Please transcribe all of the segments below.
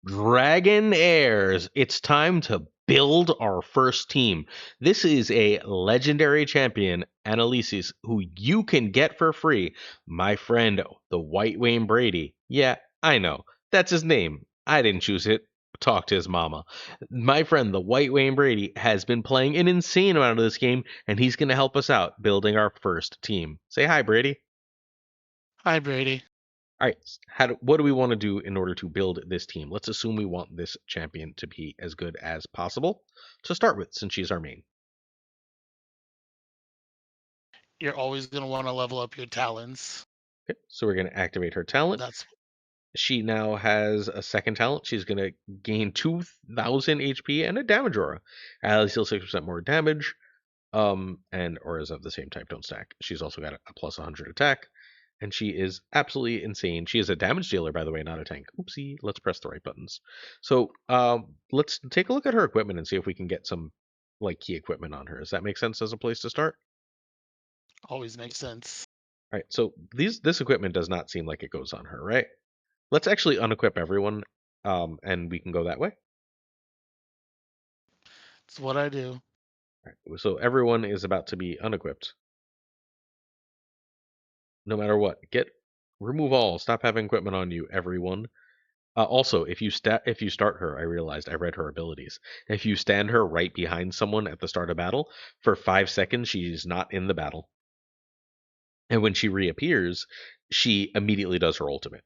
Dragonheirs, it's time to build our first team. This is a legendary champion, Annalise's, who you can get for free. My friend, the White Wayne Brady. Yeah, I know. That's his name. I didn't choose it. Talk to his mama. My friend, the White Wayne Brady, has been playing an insane amount of this game, and he's going to help us out building our first team. Say hi, Brady. Hi, Brady. All right, what do we want to do in order to build this team? Let's assume we want this champion to be as good as possible to start with, since she's our main. You're always going to want to level up your talents. Okay, so we're going to activate her talent. That's She now has a second talent. She's going to gain 2,000 HP and a damage aura. Allies deal 6% more damage. And auras of the same type don't stack. She's also got a plus 100 attack, and she is absolutely insane. She is a damage dealer, by the way, not a tank. Oopsie, let's press the right buttons. So, let's take a look at her equipment and see if we can get some like key equipment on her. Does that make sense as a place to start? always makes sense. All right, so this equipment does not seem like it goes on her, right? Let's actually unequip everyone, and we can go that way. It's what I do. All right, so everyone is about to be unequipped, no matter what. Remove all. Stop having equipment on you, everyone. Also, if you start her, I realized I read her abilities. If you stand her right behind someone at the start of battle, for 5 seconds she's not in the battle, and when she reappears, she immediately does her ultimate.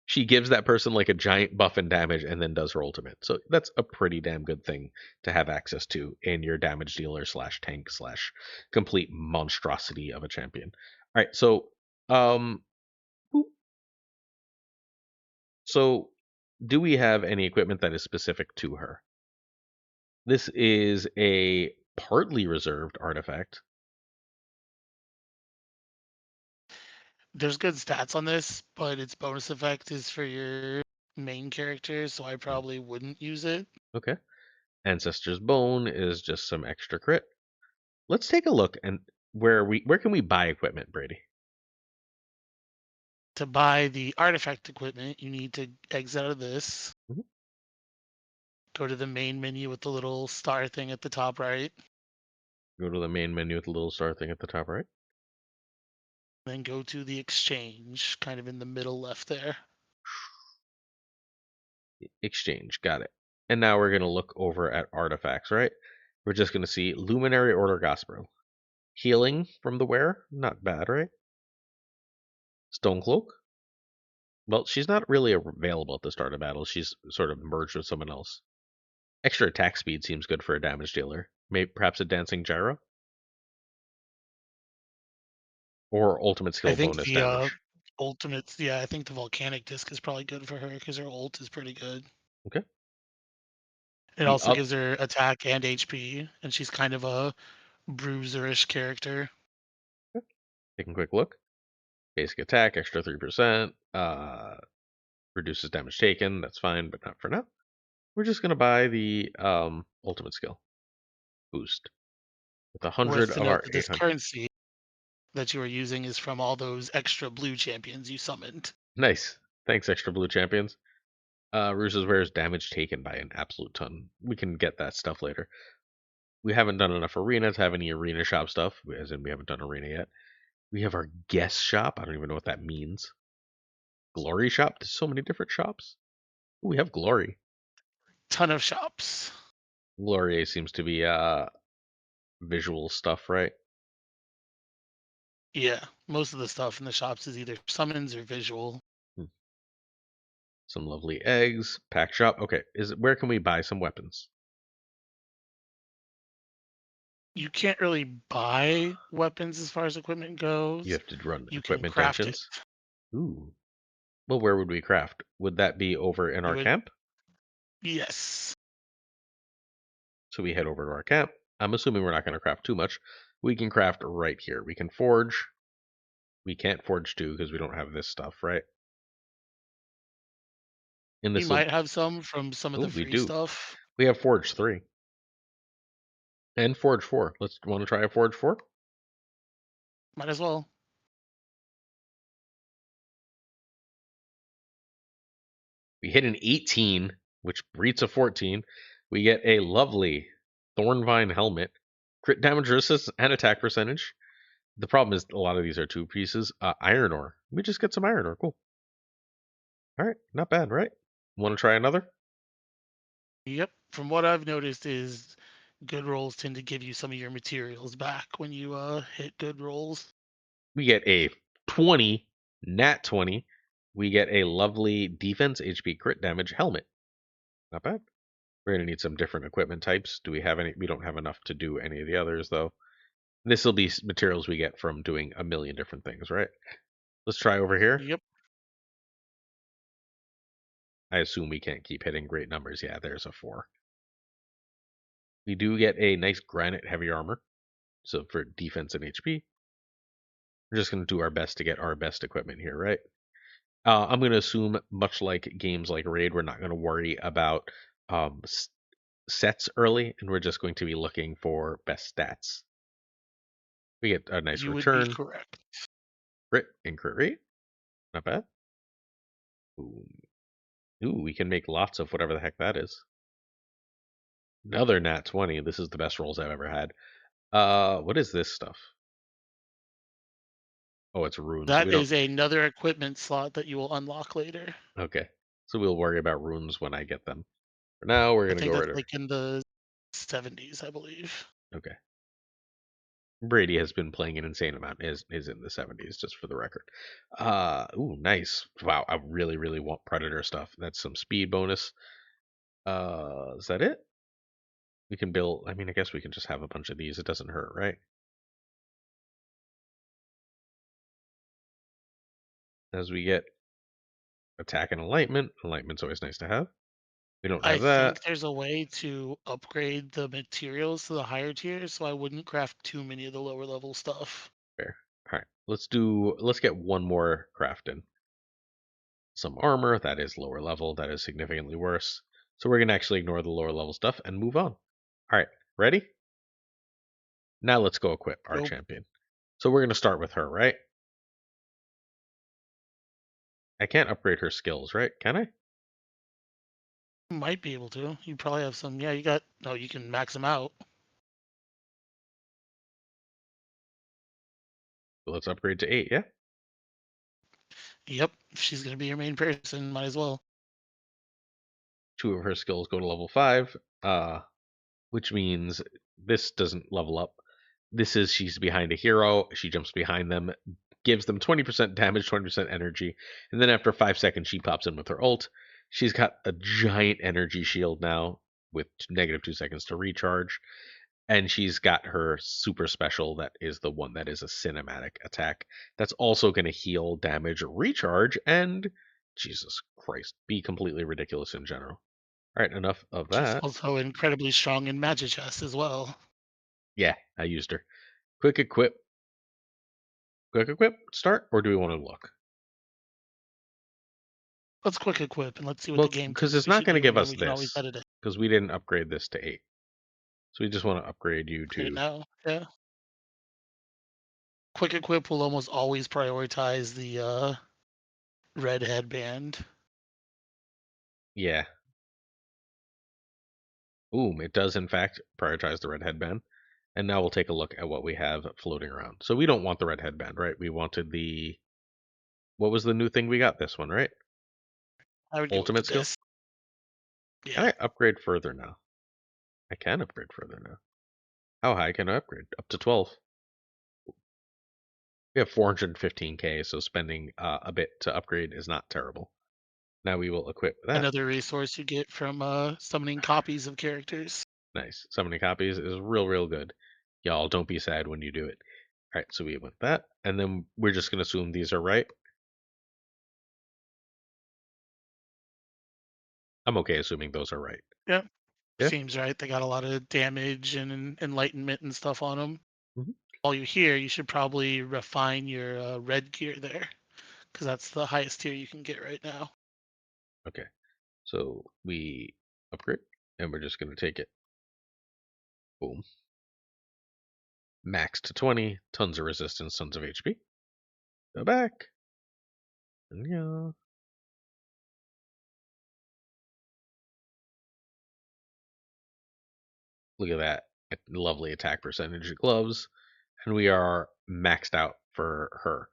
She gives that person like a giant buff and damage, and then does her ultimate. So that's a pretty damn good thing to have access to in your damage dealer slash tank slash complete monstrosity of a champion. All right, um, so do we have any equipment that is specific to her? This is a partly reserved artifact. There's good stats on this, but its bonus effect is for your main character, so I Mm, probably wouldn't use it. okay. Ancestor's Bone is just some extra crit. Let's take a look and where can we buy equipment, Brady? To buy the artifact equipment, you need to exit out of this, Mhm. go to the main menu with the little star thing at the top right, Go to the main menu with the little star thing at the top right. then go to the exchange, kind of in the middle left there. Exchange, got it. And now we're gonna look over at artifacts, right? We're just gonna see Luminary Order Gospel. Healing from the wearer, not bad, right? Stone Cloak. Well, she's not really available at the start of battle. She's sort of merged with someone else. Extra attack speed seems good for a damage dealer. Maybe perhaps a dancing gyro or ultimate I skill think bonus the damage. ultimate, yeah, I think the volcanic disc is probably good for her because her ult is pretty good. Okay. It The also up gives her attack and HP, and she's kind of a bruiserish character. Taking a quick look. Basic attack, extra 3%. Reduces damage taken. That's fine, but not for now. We're just gonna buy the ultimate skill boost with 100 Worth to of note our that this 800. currency that you are using is from all those extra blue champions you summoned. Nice. Thanks, extra blue champions. Ruse's wears damage taken by an absolute ton. We can get that stuff later. We haven't done enough arena to have any arena shop stuff, as in we haven't done arena yet. We have our guest shop. I don't even know what that means. Glory shop. There's so many different shops. Ooh, we have glory. Ton of shops. Glory seems to be visual stuff, right? Yeah, most of the stuff in the shops is either summons or visual. Hmm. Some lovely eggs. Pack shop. Okay, where can we buy some weapons? You can't really buy weapons as far as equipment You goes. have to run You can equipment craft it. engines. Ooh. Well, where would we craft? Would that be over in You our would, camp? yes. So we head over to our camp. I'm assuming we're not going to craft too much. We can craft right here. We can forge. We can't forge two because we don't have this stuff, right? In We this, might have some from some of oh, the we free do. stuff. We have forge three and forge four. Let's want to try a forge four. Might as well. We hit an 18, which beats a 14. We get a lovely Thornvine helmet, crit damage resistance, and attack percentage. The problem is a lot of these are two pieces. Iron ore. We just get some iron ore. Cool. All right, not bad, right? Want to try another? Yep. From what I've noticed is good rolls tend to give you some of your materials back when you hit good rolls. We get a 20, nat 20. We get a lovely defense HP crit damage helmet. Not bad. We're going to need some different equipment types. Do we have any? We don't have enough to do any of the others, though. This will be materials we get from doing a million different things, right? Let's try over here. Yep. I assume we can't keep hitting great numbers. Yeah, there's a 4. We do get a nice granite heavy armor. So for defense and HP, we're just going to do our best to get our best equipment here, right? I'm going to assume, much like games like Raid, we're not going to worry about um, sets early, and we're just going to be looking for best stats. We get a nice You would be return, correct. crit, and crit rate. Not bad. Ooh. Ooh, we can make lots of whatever the heck that is. Another nat 20. This is the best rolls I've ever had. What is this stuff? Oh, it's runes. That We don't. is another equipment slot that you will unlock later. Okay. So we'll worry about runes when I get them. For now, we're I gonna think go that's right over. like in the 70s, I believe. Okay. Brady has been playing an insane amount. Is in the 70s, just for the record. Ooh, nice. Wow, I really, really want predator stuff. That's some speed bonus. Is that it? We can build. I mean, I guess we can just have a bunch of these. It doesn't hurt, right? As we get attack and enlightenment. Enlightenment's always nice to have. We don't I have that. think there's a way to upgrade the materials to the higher tiers, so I wouldn't craft too many of the lower level stuff. Fair. All right. Let's get one more craft in. Some armor, that is lower level, that is significantly worse. So we're gonna actually ignore the lower level stuff and move on. Alright, ready? Now let's go equip our Go champion. So we're gonna start with her, right? I can't upgrade her skills, right? Can I? might be able to. You probably have some. Yeah, you got. No, you can max them out. So let's upgrade to 8, yeah? Yep, if she's gonna be your main person. Might as well. 2 of her skills go to level 5, which means this doesn't level up. This is she's behind a hero, she jumps behind them, gives them 20% damage, 20% energy, and then after 5 seconds she pops in with her ult. She's got a giant energy shield now with negative 2 seconds to recharge, and she's got her super special that is the one that is a cinematic attack that's also going to heal, damage, recharge, and Jesus Christ, be completely ridiculous in general. All right, enough of She's that. also incredibly strong in magic chest as well. Yeah, I used her. Quick equip. Quick equip, start, or do we want to look? Let's quick equip and let's see what the Well, game because thinks it's we not should going to do, give and then us we can always this, edit it. because we didn't upgrade this to 8. So we just want to upgrade you Upgrade it to, now. Yeah. Quick equip will almost always prioritize the red headband. yeah. Boom, it does in fact prioritize the red headband. And now we'll take a look at what we have floating around. So we don't want the red headband, right? We wanted the, what was the new thing we got this one, right? I would go with the Ultimate skill? disc. Can Yeah. I upgrade further now? I can upgrade further now. How high can I upgrade? Up to 12. We have 415k, so spending a bit to upgrade is not terrible. Now we will equip that. Another resource you get from summoning copies of characters. Nice. Summoning copies is real, real good. Y'all don't be sad when you do it. All right, so we went that, and then we're just gonna assume these are right. I'm okay assuming those are right. Yep. Yeah. Seems right. They got a lot of damage and enlightenment and stuff on them. hmm While you're here, you should probably refine your red gear there, because that's the highest tier you can get right now. Okay. So we upgrade, and we're just gonna take it. Boom. Max to 20. Tons of resistance. Tons of HP. Go back. And yeah. Look at that. Lovely attack percentage gloves. And we are maxed out for her.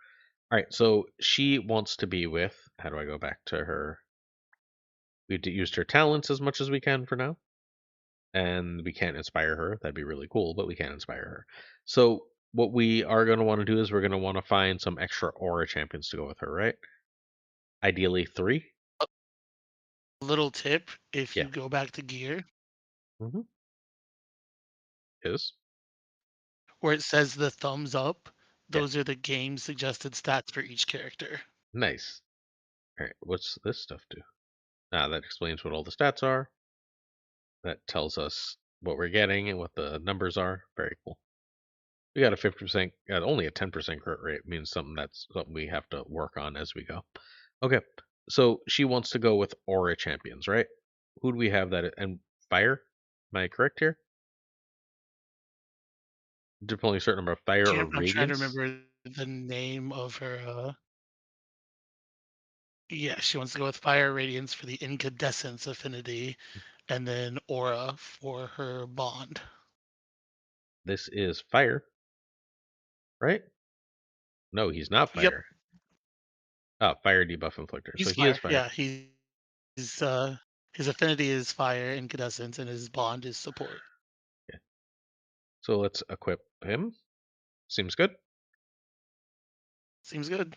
All right, so she wants to be with. How do I go back to her? We used her talents as much as we can for now, and we can't inspire her. That'd be really cool, but we can't inspire her. So what we are going to want to do is we're going to want to find some extra aura champions to go with her, right? Ideally three. A little tip: if Yeah. you go back to gear, Hmm. Is where it says the thumbs up, yeah. those are the game suggested stats for each character. Nice. All right. What's this stuff do? Ah, that explains what all the stats are. That tells us what we're getting and what the numbers are. Very cool. We got a 50%, only a 10% crit rate means something we have to work on as we go. Okay, so she wants to go with aura champions, right? Who do we have and fire? Am I correct here? Deploying a certain number of fire or I'm trying to radiance. remember the name of her. Yeah, she wants to go with fire radiance for the incandescence affinity, and then aura for her bond. This is fire, right? No, he's not Yep, fire. Oh, fire debuff inflictor. So he's he is fire. fire. Yeah, he's his affinity is fire incandescence, and his bond is support. Yeah. So let's equip him. Seems good. Seems good.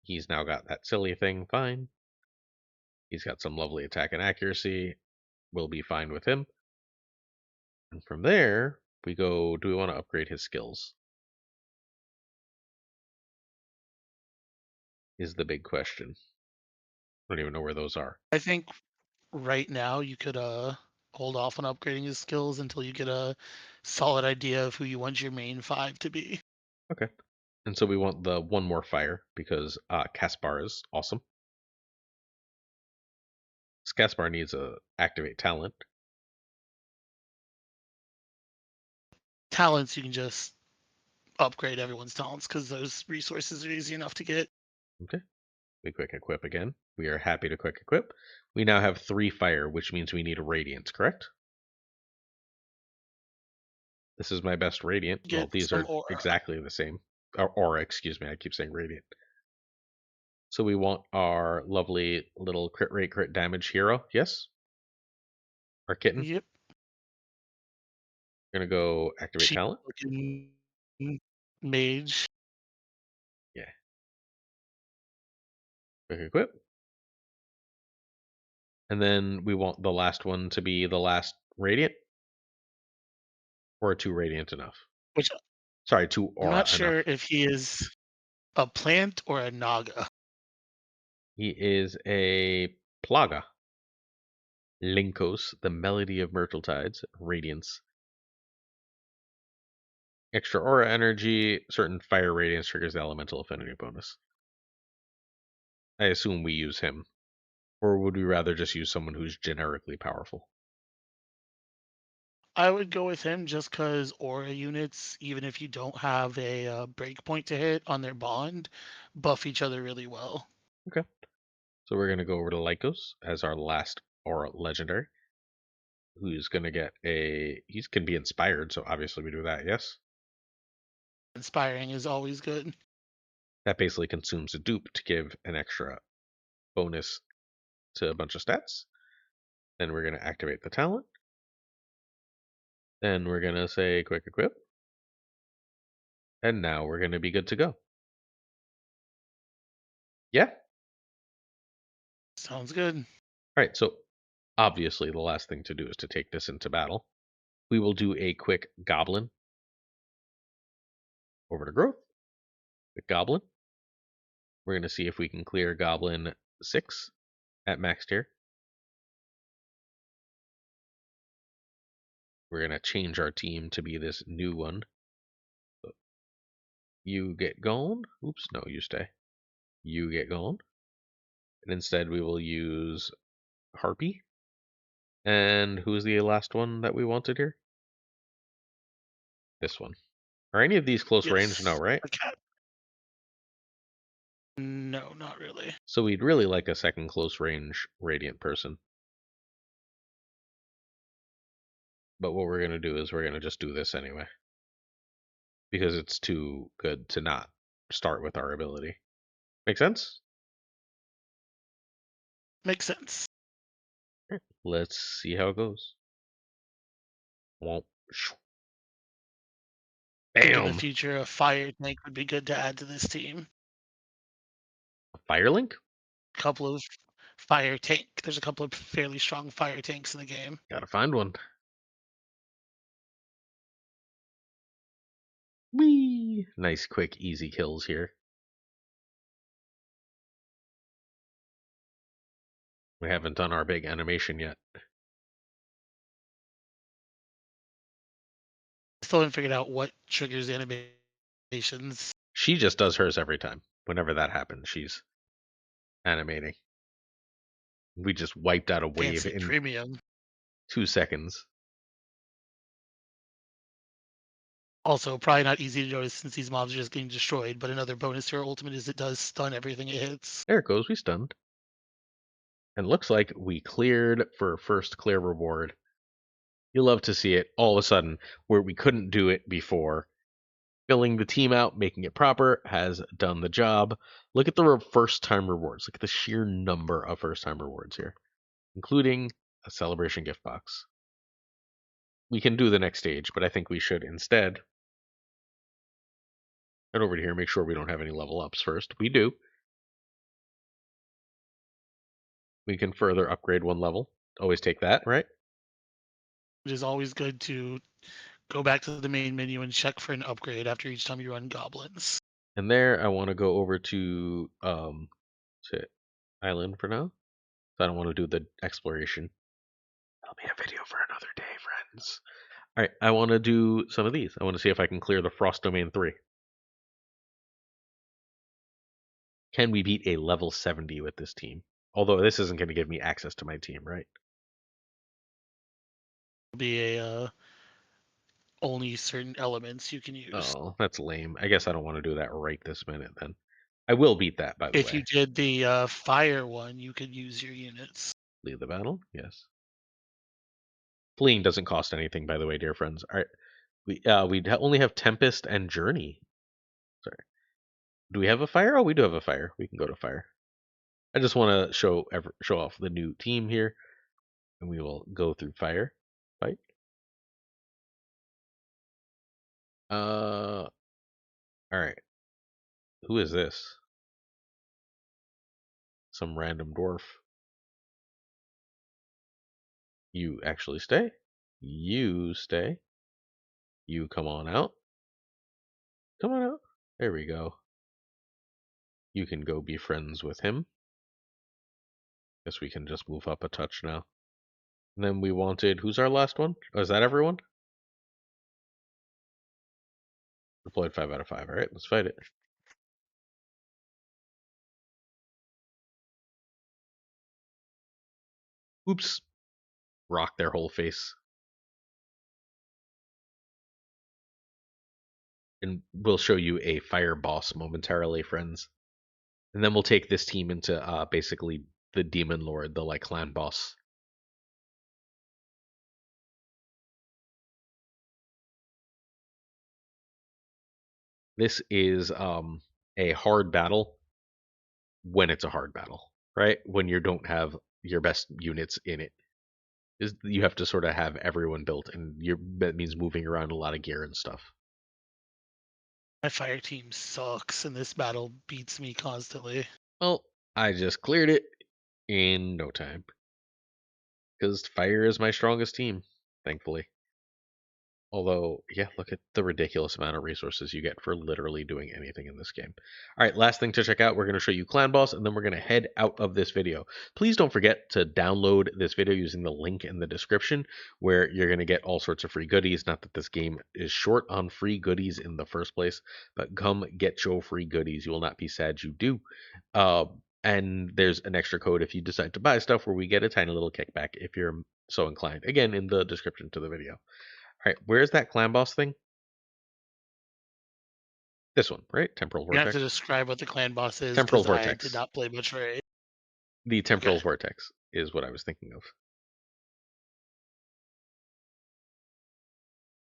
He's now got that silly thing. Fine. He's got some lovely attack and accuracy. We'll be fine with him. And from there, we go, do we want to upgrade his skills? Is the big question. I don't even know where those are. I think right now you could hold off on upgrading his skills until you get a solid idea of who you want your main five to be. Okay. And so we want the one more fire because Caspar is awesome. Caspar needs a activate talent. Talents you can just upgrade everyone's talents because those resources are easy enough to get. Okay. We quick equip again. We are happy to quick equip. We now have 3 fire, which means we need a radiance, correct? This is my best radiant. Well, Get these some are aura. exactly the same. Or aura, excuse me. I keep saying radiant. So we want our lovely little crit rate, crit damage hero. Yes? Our kitten. Yep. We're going to go activate Cheap talent. looking mage. Yeah. Quick equip. And then we want the last one to be the last radiant, or 2 radiant enough. Which Sorry, 2 I'm not aura sure enough. if he is a plant or a naga. He is a plaga. Linkos, the melody of myrtle tides, radiance. Extra aura energy, certain fire radiance triggers the elemental affinity bonus. I assume we use him. Or would we rather just use someone who's generically powerful? I would go with him just because aura units, even if you don't have a breakpoint to hit on their bond, buff each other really well. Okay. So we're going to go over to Lycos as our last aura legendary. Who's going to get a. He can be inspired, so obviously we do that, yes? Inspiring is always good. That basically consumes a dupe to give an extra bonus to a bunch of stats. Then we're going to activate the talent. Then we're going to say quick equip. And now we're going to be good to go. Yeah? Sounds good. All right, so obviously the last thing to do is to take this into battle. We will do a quick goblin over to growth. Quick goblin. We're going to see if we can clear goblin 6 at max tier. We're going to change our team to be this new one. So you get gone. Oops, no, you stay. You get gone. And instead we will use Harpy. And who's the last one that we wanted here? This one. Are any of these close range? No, Yes. right? A cat. No, not really. So we'd really like a second close range Radiant person. But what we're gonna do is we're gonna just do this anyway because it's too good to not start with our ability. Make sense? Makes sense. Let's see how it goes. Won't. I think in the Bam. future a fire tank would be good to add to this team. Firelink? A couple of fire tank. There's a couple of fairly strong fire tanks in the game. Gotta find one. Whee! Nice, quick, easy kills here. We haven't done our big animation yet. Still haven't figured out what triggers animations. She just does hers every time. Whenever that happens, she's animating. We just wiped out a wave Fancy in premium. 2 seconds. Also, probably not easy to notice since these mobs are just getting destroyed, but another bonus to her ultimate is it does stun everything it hits. There it goes, we stunned. And looks like we cleared for first clear reward. You love to see it all of a sudden where we couldn't do it before. Filling the team out, making it proper, has done the job. Look at the first time rewards. Look at the sheer number of first time rewards here, including a celebration gift box. We can do the next stage, but I think we should instead head over to here, make sure we don't have any level ups first. We do. We can further upgrade one level. Always take that, right? It is always good to go back to the main menu and check for an upgrade after each time you run goblins. And there, I want to go over to island for now. So I don't want to do the exploration. That'll be a video for another day, friends. All right, I want to do some of these. I want to see if I can clear the Frost Domain 3. Can we beat a level 70 with this team? Although this isn't going to give me access to my team, right? It'll be a only certain elements you can use. Oh, that's lame. I guess I don't want to do that right this minute then. I will beat that, by the If you way. did the fire one, you could use your units. Leave the battle? Yes. Fleeing doesn't cost anything, by the way, dear friends. All right. We only have Tempest and Journey. Sorry. Do we have a fire? Oh, we do have a fire. We can go to fire. I just want to show off the new team here, and we will go through fire. Fight. All right. Who is this? Some random dwarf. You actually stay. You stay. You come on out. Come on out. There we go. You can go be friends with him. Guess we can just move up a touch now. And then we wanted, who's our last one? Oh, is that everyone? Deployed 5 out of 5. All right, let's fight it. Oops. Rock their whole face. And we'll show you a fire boss momentarily, friends. And then we'll take this team into basically the demon lord, the like clan boss. This is a hard battle when it's a hard battle, right? When you don't have your best units in it. Is you have to sort of have everyone built, and that means moving around a lot of gear and stuff. My fire team sucks, and this battle beats me constantly. Well, I just cleared it in no time because fire is my strongest team, thankfully. Although, yeah, look at the ridiculous amount of resources you get for literally doing anything in this game. All right, last thing to check out, we're going to show you Clan Boss, and then we're going to head out of this video. Please don't forget to download this video using the link in the description, where you're going to get all sorts of free goodies. Not that this game is short on free goodies in the first place, but come get your free goodies. You will not be sad you do. And there's an extra code if you decide to buy stuff where we get a tiny little kickback if you're so inclined. Again, in the description to the video. All right, where's that clan boss thing? This one, right? Temporal You have vortex. to describe what the clan boss is Temporal because I did vortex. not play much for it. The Okay. temporal vortex is what I was thinking of.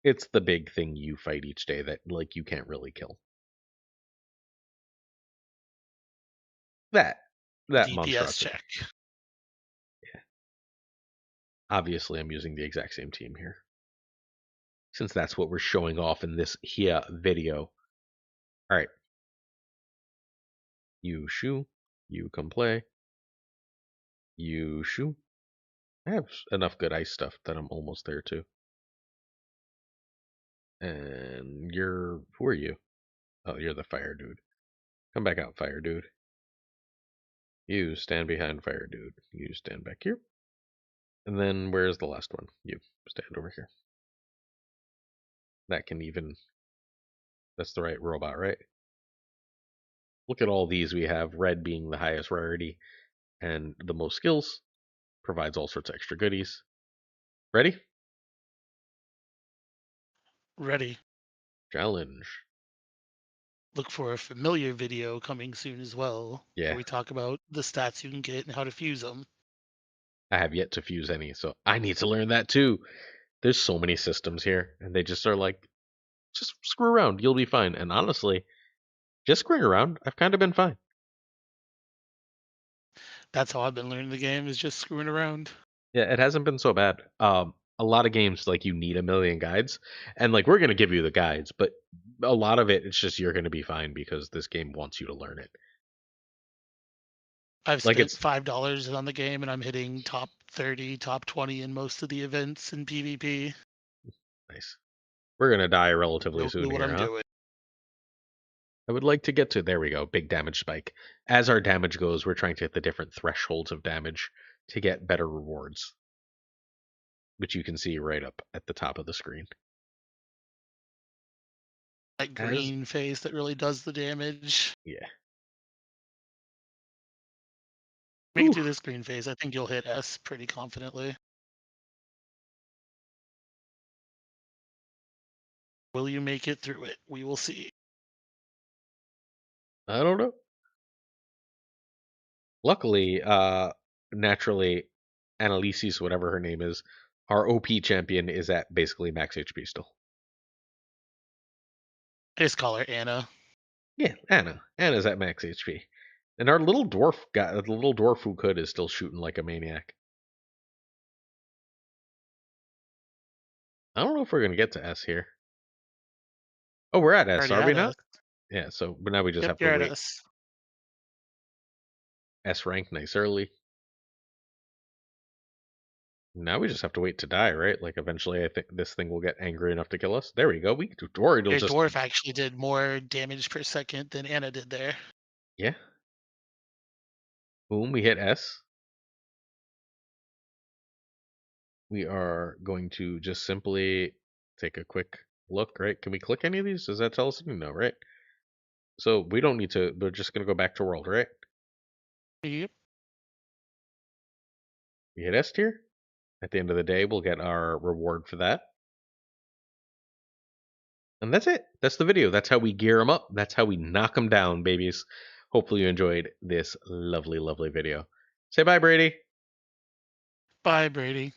It's the big thing you fight each day that like you can't really kill. That that DPS monstrosity. check. Yeah. Obviously, I'm using the exact same team here, since that's what we're showing off in this here video. All right, you shoo, you come play, you shoo. I have enough good ice stuff that I'm almost there too. And who are you? Oh, you're the fire dude. Come back out, fire dude. You stand behind fire dude. You stand back here. And then where's the last one? You stand over here. That can even, that's the right robot, right? Look at all these we have. Red being the highest rarity and the most skills. Provides all sorts of extra goodies. Ready? Ready. Challenge. Look for a familiar video coming soon as well, where Yeah, we talk about the stats you can get and how to fuse them. I have yet to fuse any, so I need to learn that too. There's so many systems here, and they just are like, just screw around, you'll be fine. And honestly, just screwing around, I've kind of been fine. That's how I've been learning the game, is just screwing around. Yeah, it hasn't been so bad. A lot of games like you need a million guides, and like we're gonna give you the guides, but a lot of it, it's just you're gonna be fine because this game wants you to learn it. I've Like spent it's $5 on the game and I'm hitting top 30, top 20 in most of the events in PvP. nice. We're gonna die relatively No soon clue what here, I'm huh? doing. I would like to get to there we go, big damage spike. As our damage goes, we're trying to hit the different thresholds of damage to get better rewards, which you can see right up at the top of the screen. That As green phase that really does the damage. yeah. Make it Whew. through this green phase. I think you'll hit S pretty confidently. Will you make it through it? We will see. I don't know. Luckily, naturally, Annalise's, whatever her name is, our OP champion is at basically max HP still. I just call her Anna. Yeah, Anna. Anna's at max HP. And our little dwarf guy, the little dwarf who could, is still shooting like a maniac. I don't know if we're gonna get to S here. Oh, we're at S, Already are we at S. not? Yeah, so but now we just Yep, have to you're at wait. S. S rank, nice early. Now we just have to wait to die, right? Like eventually, I think this thing will get angry enough to kill us. There we go. Or it'll Your just dwarf actually did more damage per second than Anna did there. yeah. Boom, we hit S. We are going to just simply take a quick look, right? Can we click any of these? Does that tell us anything? No, right? So we don't need to, we're just going to go back to world, right? Yep. We hit S tier. At the end of the day, we'll get our reward for that. And that's it. That's the video. That's how we gear them up. That's how we knock them down, babies. Hopefully you enjoyed this lovely, lovely video. Say bye, Brady. Bye, Brady.